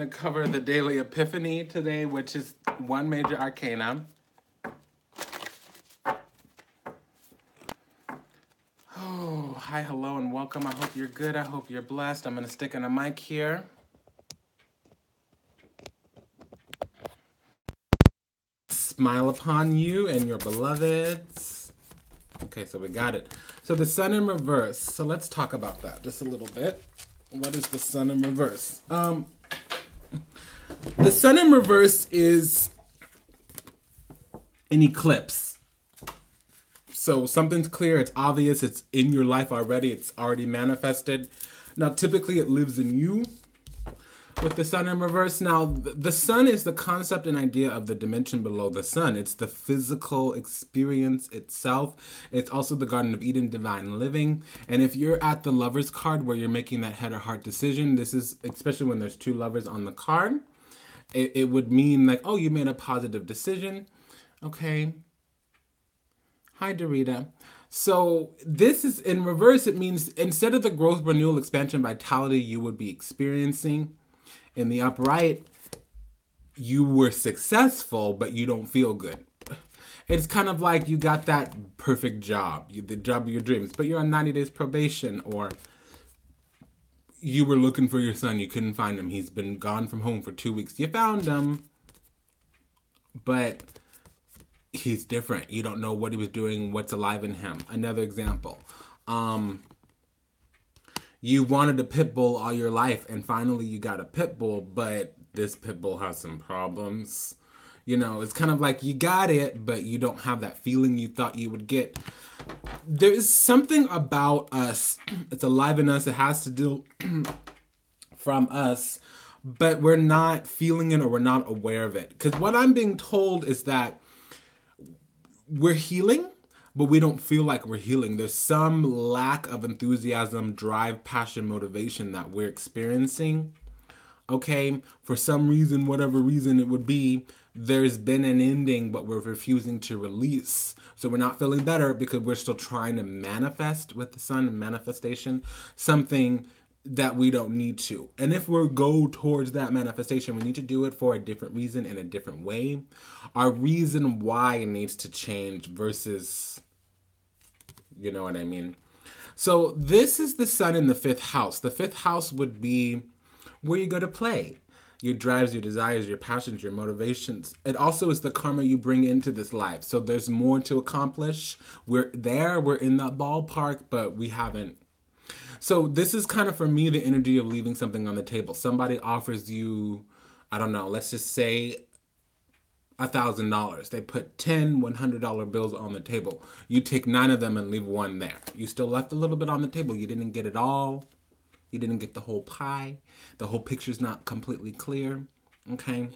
going to cover the daily Epiphany today, which is one major arcana. Oh, hi, hello, and welcome. I hope you're good. I hope you're blessed. I'm going to stick in a mic here. Smile upon you and your beloveds. Okay, so we got it. So the sun in reverse. So let's talk about that just a little bit. What is the sun in reverse? The sun in reverse is an eclipse. So something's clear, it's obvious, it's in your life already, it's already manifested. Now, typically it lives in you with the sun in reverse. Now, the sun is the concept and idea of the dimension below the sun. It's the physical experience itself. It's also the Garden of Eden, divine living. And if you're at the lover's card where you're making that head or heart decision, this is, especially when there's two lovers on the card, it would mean like, oh, you made a positive decision. Okay. Hi, Dorita. So this is in reverse. It means instead of the growth, renewal, expansion, vitality you would be experiencing in the upright, you were successful, but you don't feel good. It's kind of like you got that perfect job, the job of your dreams, but you're on 90 days probation, or you were looking for your son, you couldn't find him. He's been gone from home for 2 weeks. You found him, but he's different. You don't know what he was doing, what's alive in him. Another example. You wanted a pit bull all your life, and finally you got a pit bull, but this pit bull has some problems. You know, it's kind of like you got it, but you don't have that feeling you thought you would get. There's something about us. It's alive in us. It has to do from us, but we're not feeling it or we're not aware of it. Because what I'm being told is that we're healing, but we don't feel like we're healing. There's some lack of enthusiasm, drive, passion, motivation that we're experiencing. Okay, for some reason, whatever reason it would be, there's been an ending, but we're refusing to release. So we're not feeling better because we're still trying to manifest with the sun and manifestation something that we don't need to. And if we go towards that manifestation, we need to do it for a different reason in a different way. Our reason why needs to change versus, you know what I mean? So this is the sun in the fifth house. The fifth house would be where you go to play. Your drives, your desires, your passions, your motivations. It also is the karma you bring into this life. So there's more to accomplish. We're there, we're in that ballpark, but we haven't. So this is kind of for me the energy of leaving something on the table. Somebody offers you, I don't know, let's just say $1,000. They put 10 $100 bills on the table. You take 9 of them and leave one there. You still left a little bit on the table. You didn't get it all. You didn't get the whole pie. The whole picture's not completely clear. Okay.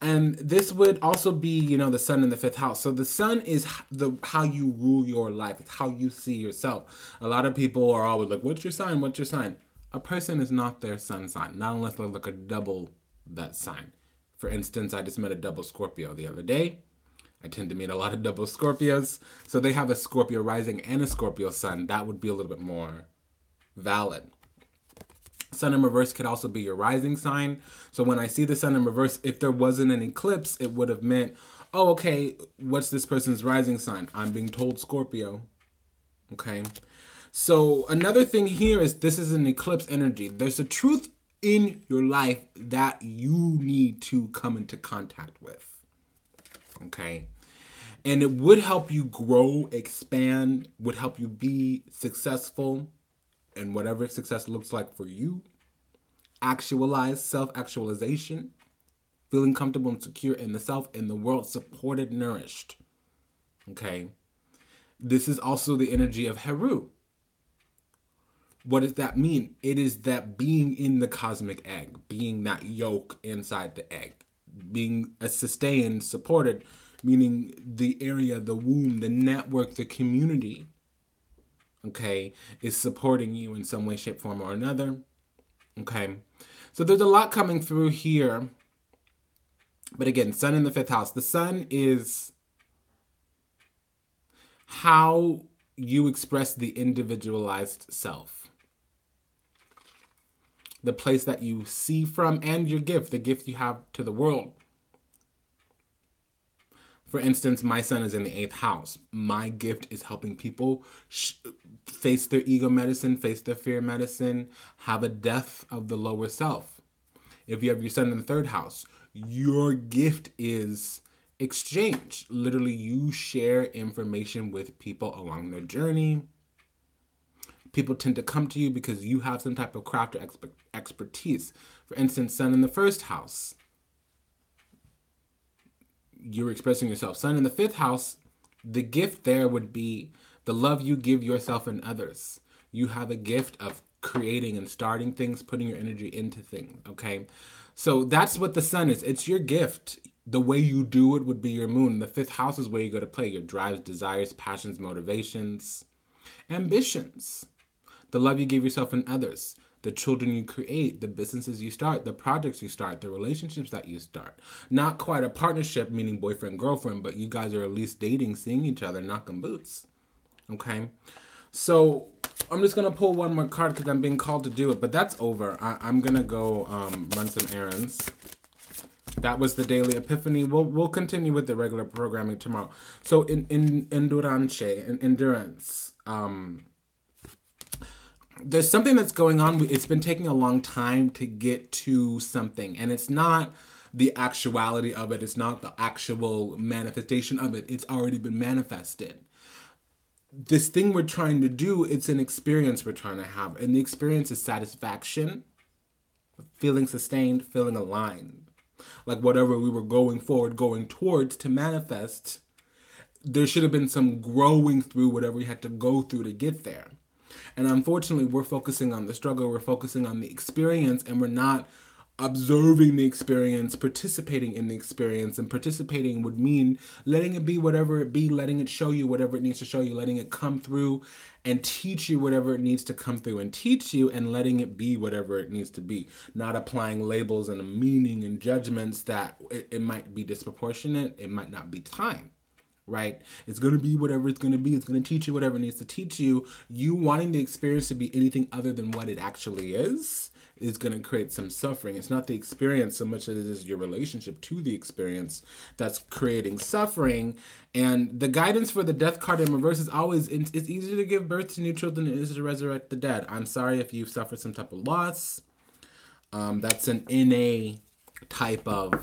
And this would also be, you know, the sun in the fifth house. So the sun is the how you rule your life. It's how you see yourself. A lot of people are always like, what's your sign? What's your sign? A person is not their sun sign, not unless they look a double that sign. For instance, I just met a double Scorpio the other day. I tend to meet a lot of double Scorpios. So they have a Scorpio rising and a Scorpio sun. That would be a little bit more valid. Sun in reverse could also be your rising sign. So when I see the sun in reverse, if there wasn't an eclipse, it would have meant, oh, okay, what's this person's rising sign? I'm being told Scorpio. Okay. So another thing here is this is an eclipse energy. There's a truth in your life that you need to come into contact with. Okay. And it would help you grow, expand, would help you be successful in whatever success looks like for you. Actualize, self-actualization, feeling comfortable and secure in the self, in the world, supported, nourished. Okay. This is also the energy of Heru. What does that mean? It is that being in the cosmic egg, being that yolk inside the egg, being a sustained, supported, meaning the area, the womb, the network, the community, okay, is supporting you in some way, shape, form, or another. Okay. So there's a lot coming through here. But again, sun in the fifth house. The sun is how you express the individualized self. the place that you see from, and your gift, the gift you have to the world. For instance, my son is in the 8th house. My gift is helping people face their ego medicine, face their fear medicine, have a death of the lower self. If you have your son in the 3rd house, your gift is exchange. Literally, you share information with people along their journey. People tend to come to you because you have some type of craft or expertise. For instance, sun in the 1st house, you're expressing yourself. Sun in the 5th house, the gift there would be the love you give yourself and others. You have a gift of creating and starting things, putting your energy into things, okay? So that's what the sun is. It's your gift. The way you do it would be your moon. The 5th house is where you go to play your drives, desires, passions, motivations, ambitions. The love you give yourself and others, the children you create, the businesses you start, the projects you start, the relationships that you start. Not quite a partnership, meaning boyfriend, girlfriend, but you guys are at least dating, seeing each other, knocking boots. Okay? So I'm just going to pull one more card because I'm being called to do it, but that's over. I'm going to go run some errands. That was the daily epiphany. We'll continue with the regular programming tomorrow. So in endurance, there's something that's going on. It's been taking a long time to get to something, and it's not the actuality of it. It's not the actual manifestation of it. It's already been manifested. This thing we're trying to do, it's an experience we're trying to have, and the experience is satisfaction, feeling sustained, feeling aligned. Like whatever we were going forward, going towards to manifest, there should have been some growing through whatever we had to go through to get there. And unfortunately, we're focusing on the struggle, we're focusing on the experience, and we're not observing the experience, participating in the experience. And participating would mean letting it be whatever it be, letting it show you whatever it needs to show you, letting it come through and teach you whatever it needs to come through and teach you, and letting it be whatever it needs to be. Not applying labels and a meaning and judgments that it might be disproportionate, it might not be time. Right? It's going to be whatever it's going to be. It's going to teach you whatever it needs to teach you. You wanting the experience to be anything other than what it actually is going to create some suffering. It's not the experience so much as it is your relationship to the experience that's creating suffering. And the guidance for the death card in reverse is always, it's easier to give birth to new children than it is to resurrect the dead. I'm sorry if you've suffered some type of loss. That's an NA type of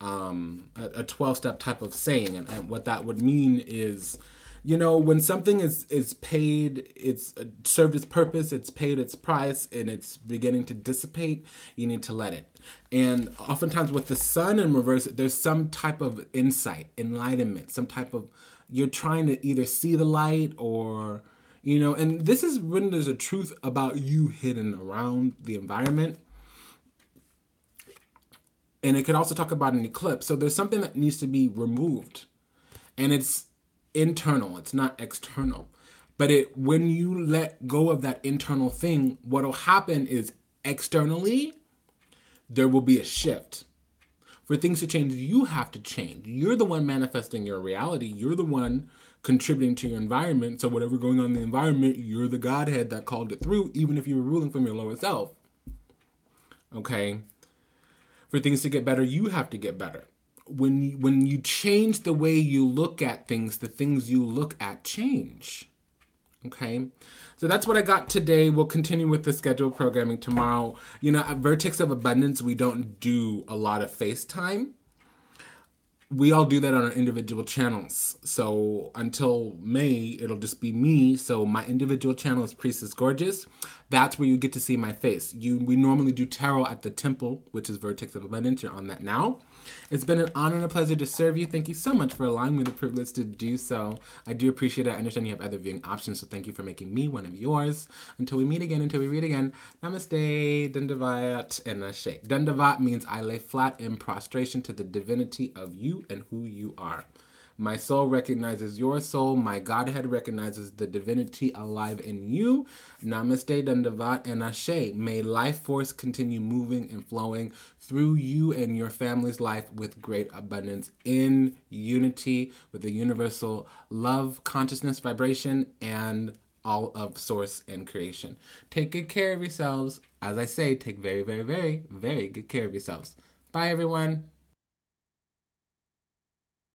a 12-step type of saying, and what that would mean is, you know, when something is paid, it's served its purpose, it's paid its price, and it's beginning to dissipate, you need to let it. And oftentimes with the sun in reverse, there's some type of insight, enlightenment, some type of, you're trying to either see the light or, you know, and this is when there's a truth about you hidden around the environment. And it could also talk about an eclipse. So there's something that needs to be removed. And it's internal. It's not external. But when you let go of that internal thing, what will happen is externally, there will be a shift. For things to change, you have to change. You're the one manifesting your reality. You're the one contributing to your environment. So whatever going on in the environment, you're the Godhead that called it through, even if you were ruling from your lower self. Okay? For things to get better, you have to get better. When you change the way you look at things, the things you look at change. Okay? So that's what I got today. We'll continue with the scheduled programming tomorrow. You know, at Vertex of Abundance, we don't do a lot of FaceTime. We all do that on our individual channels. So until May, it'll just be me. So my individual channel is Priestess Gorgeous. That's where you get to see my face. We normally do tarot at the temple, which is Vertex of Abundance. You're on that now. It's been an honor and a pleasure to serve you. Thank you so much for allowing me the privilege to do so. I do appreciate it. I understand you have other viewing options, so thank you for making me one of yours. Until we meet again, until we read again, Namaste, Dandavat, and Ashe. Dandavat means I lay flat in prostration to the divinity of you and who you are. My soul recognizes your soul. My Godhead recognizes the divinity alive in you. Namaste, Dandavat, and Ashe. May life force continue moving and flowing through you and your family's life with great abundance in unity with the universal love, consciousness, vibration, and all of source and creation. Take good care of yourselves. As I say, take very, very, very, very good care of yourselves. Bye, everyone.